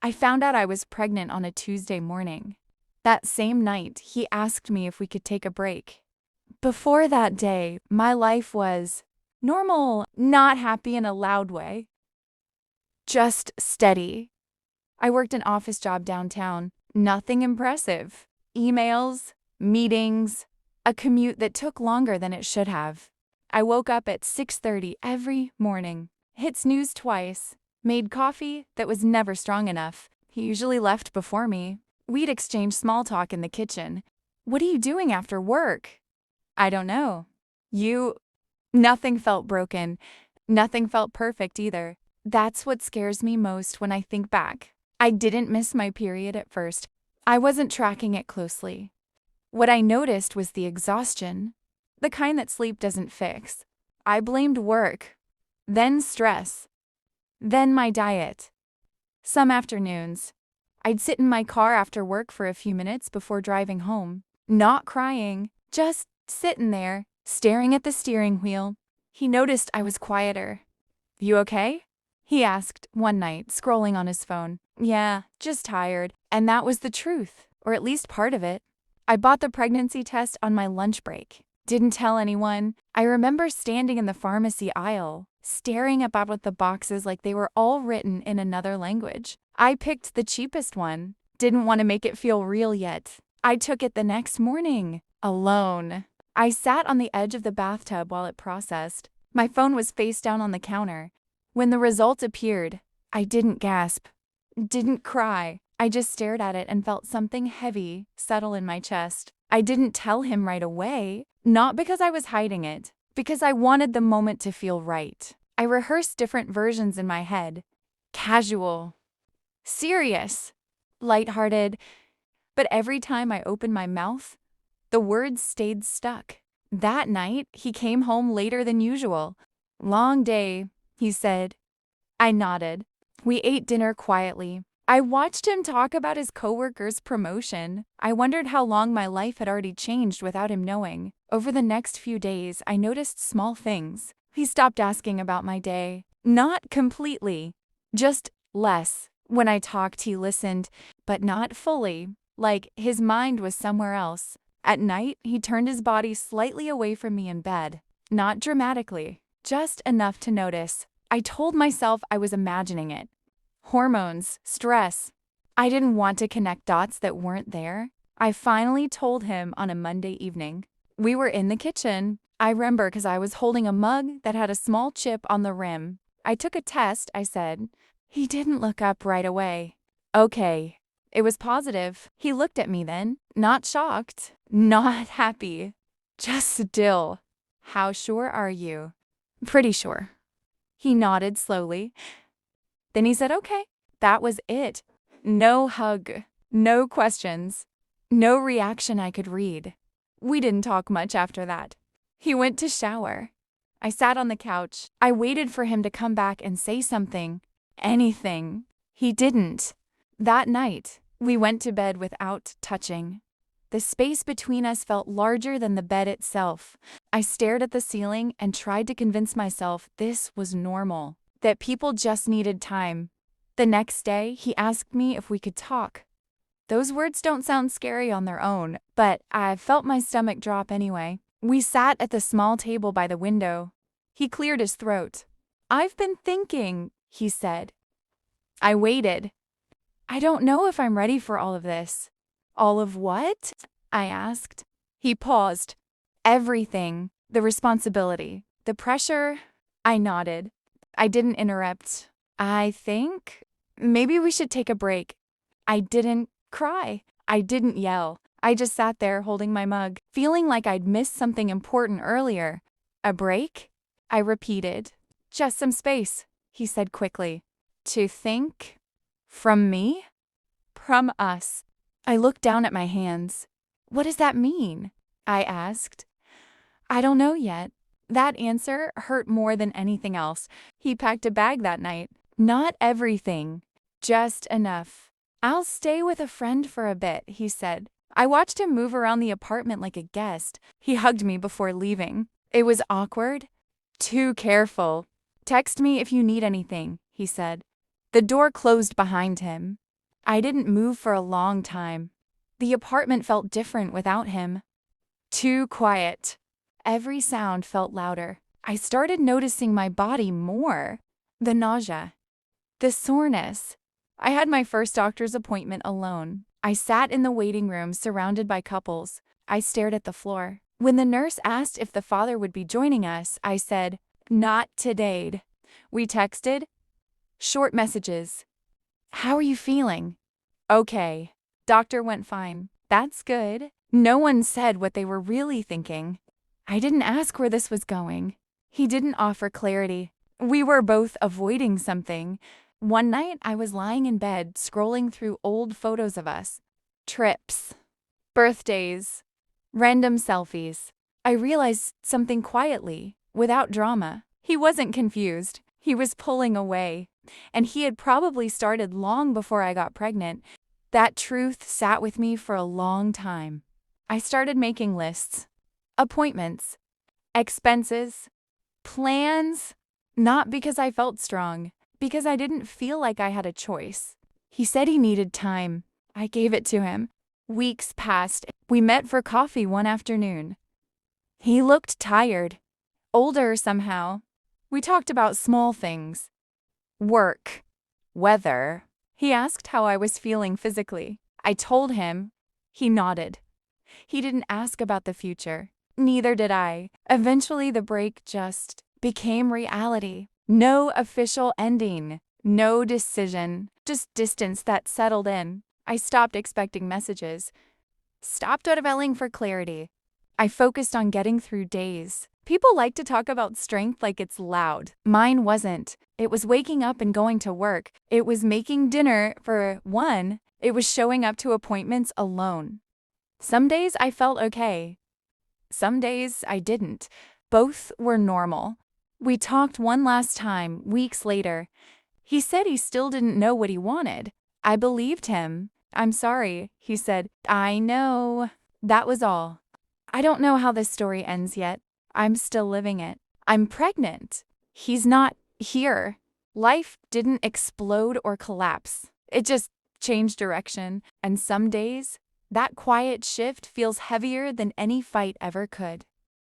I found out I was pregnant on a Tuesday morning. That same night, he asked me if we could take a break. Before that day, my life was normal, not happy in a loud way, just steady. I worked an office job downtown, nothing impressive. Emails, meetings, a commute that took longer than it should have. I woke up at 6:30 every morning, hit snooze twice, made coffee that was never strong enough. He usually left before me. We'd exchange small talk in the kitchen. What are you doing after work? I don't know. You? Nothing felt broken. Nothing felt perfect either. That's what scares me most when I think back. I didn't miss my period at first. I wasn't tracking it closely. What I noticed was the exhaustion, the kind that sleep doesn't fix. I blamed work, then stress, then my diet. Some afternoons, I'd sit in my car after work for a few minutes before driving home, not crying, just sitting there, staring at the steering wheel. He noticed I was quieter. You okay? He asked one night, scrolling on his phone. Yeah, just tired. And that was the truth, or at least part of it. I bought the pregnancy test on my lunch break. Didn't tell anyone. I remember standing in the pharmacy aisle, staring up at the boxes like they were all written in another language. I picked the cheapest one. Didn't want to make it feel real yet. I took it the next morning, alone. I sat on the edge of the bathtub while it processed. My phone was face down on the counter. When the result appeared, I didn't gasp, didn't cry. I just stared at it and felt something heavy settle in my chest. I didn't tell him right away, not because I was hiding it, because I wanted the moment to feel right. I rehearsed different versions in my head. Casual, serious, lighthearted, but every time I opened my mouth, the words stayed stuck. That night, he came home later than usual. Long day, he said. I nodded. We ate dinner quietly. I watched him talk about his coworker's promotion. I wondered how long my life had already changed without him knowing. Over the next few days, I noticed small things. He stopped asking about my day. Not completely, just less. When I talked, he listened, but not fully, like his mind was somewhere else. At night, he turned his body slightly away from me in bed. Not dramatically, just enough to notice. I told myself I was imagining it. Hormones, stress. I didn't want to connect dots that weren't there. I finally told him on a Monday evening. We were in the kitchen. I remember because I was holding a mug that had a small chip on the rim. I took a test, I said. He didn't look up right away. Okay. It was positive. He looked at me then, not shocked, not happy, just still. How sure are you? Pretty sure. He nodded slowly. Then he said, okay. That was it. No hug, no questions, no reaction I could read. We didn't talk much after that. He went to shower. I sat on the couch. I waited for him to come back and say something, anything. He didn't. That night, we went to bed without touching. The space between us felt larger than the bed itself. I stared at the ceiling and tried to convince myself this was normal, that people just needed time. The next day, he asked me if we could talk. Those words don't sound scary on their own, but I felt my stomach drop anyway. We sat at the small table by the window. He cleared his throat. I've been thinking, he said. I waited. I don't know if I'm ready for all of this. All of what? I asked. He paused. Everything. The responsibility. The pressure. I nodded. I didn't interrupt. I think maybe we should take a break. I didn't cry. I didn't yell. I just sat there holding my mug, feeling like I'd missed something important earlier. A break? I repeated. Just some space, he said quickly. To think? From me? From us. I looked down at my hands. What does that mean? I asked. I don't know yet. That answer hurt more than anything else. He packed a bag that night. Not everything. Just enough. I'll stay with a friend for a bit, he said. I watched him move around the apartment like a guest. He hugged me before leaving. It was awkward. Too careful. Text me if you need anything, he said. The door closed behind him. I didn't move for a long time. The apartment felt different without him. Too quiet. Every sound felt louder. I started noticing my body more. The nausea. The soreness. I had my first doctor's appointment alone. I sat in the waiting room surrounded by couples. I stared at the floor. When the nurse asked if the father would be joining us, I said, "Not today." We texted. Short messages. "How are you feeling?" "Okay." Doctor went fine. That's good. No one said what they were really thinking. I didn't ask where this was going. He didn't offer clarity. We were both avoiding something. One night, I was lying in bed, scrolling through old photos of us. Trips. Birthdays. Random selfies. I realized something quietly, without drama. He wasn't confused. He was pulling away. And he had probably started long before I got pregnant. That truth sat with me for a long time. I started making lists. Appointments. Expenses. Plans. Not because I felt strong, because I didn't feel like I had a choice. He said he needed time. I gave it to him. Weeks passed. We met for coffee one afternoon. He looked tired. Older somehow. We talked about small things. Work. Weather. He asked how I was feeling physically. I told him. He nodded. He didn't ask about the future. Neither did I. Eventually, the break just became reality. No official ending. No decision. Just distance that settled in. I stopped expecting messages. Stopped dwelling for clarity. I focused on getting through days. People like to talk about strength like it's loud. Mine wasn't. It was waking up and going to work. It was making dinner for one. It was showing up to appointments alone. Some days I felt okay. Some days I didn't. Both were normal. We talked one last time, weeks later. He said he still didn't know what he wanted. I believed him. "I'm sorry," he said. "I know." That was all. I don't know how this story ends yet. I'm still living it. I'm pregnant. He's not here. Life didn't explode or collapse. It just changed direction. And some days, that quiet shift feels heavier than any fight ever could.